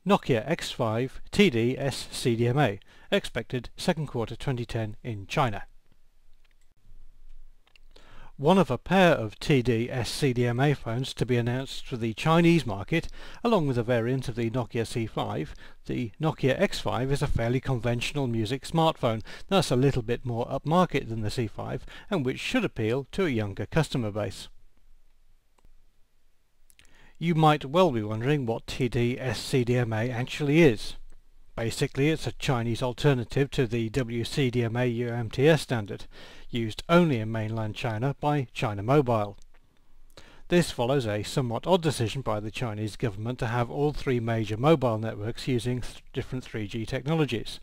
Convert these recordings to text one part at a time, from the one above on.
Nokia X5 TD-SCDMA, expected second quarter 2010 in China. One of a pair of TD-SCDMA phones to be announced for the Chinese market, along with a variant of the Nokia C5. The Nokia X5 is a fairly conventional music smartphone that's a little bit more upmarket than the C5 and which should appeal to a younger customer base. You might well be wondering what td-SCDMA actually is. Basically, it's a Chinese alternative to the WCDMA UMTS standard, used only in mainland China by China Mobile. This follows a somewhat odd decision by the Chinese government to have all three major mobile networks using different 3G technologies.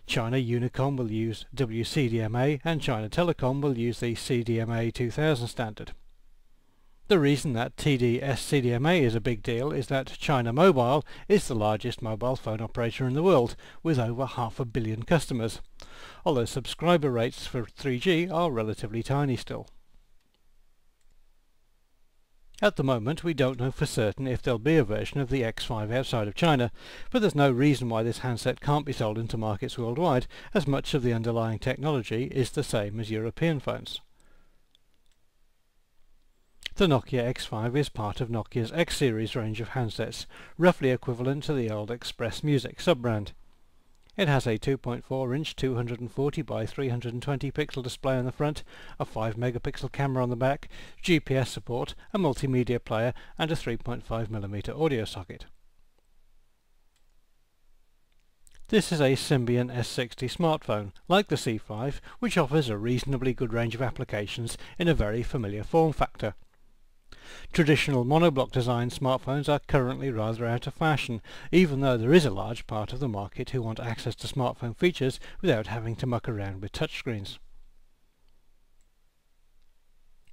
China Unicom will use WCDMA and China Telecom will use the CDMA 2000 standard. The reason that td-SCDMA is a big deal is that China Mobile is the largest mobile phone operator in the world, with over 500 million customers, although subscriber rates for 3G are relatively tiny still. At the moment we don't know for certain if there'll be a version of the X5 outside of China, but there's no reason why this handset can't be sold into markets worldwide, as much of the underlying technology is the same as European phones. The Nokia X5 is part of Nokia's X-series range of handsets, roughly equivalent to the old Express Music sub-brand. It has a 2.4-inch 240 by 320 pixel display on the front, a 5 megapixel camera on the back, GPS support, a multimedia player and a 3.5mm audio socket. This is a Symbian S60 smartphone, like the C5, which offers a reasonably good range of applications in a very familiar form factor. Traditional monoblock design smartphones are currently rather out of fashion, even though there is a large part of the market who want access to smartphone features without having to muck around with touchscreens.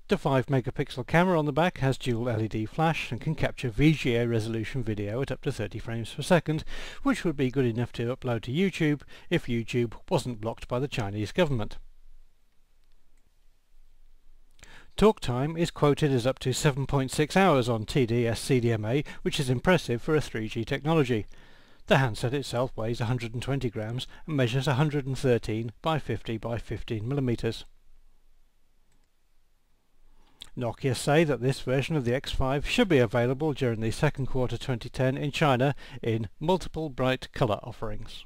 The 5 megapixel camera on the back has dual LED flash and can capture VGA resolution video at up to 30 frames per second, which would be good enough to upload to YouTube if YouTube wasn't blocked by the Chinese government. Talk time is quoted as up to 7.6 hours on td-SCDMA, which is impressive for a 3G technology. The handset itself weighs 120 grams and measures 113 by 50 by 15 millimeters. Nokia say that this version of the X5 should be available during the second quarter 2010 in China in multiple bright colour offerings.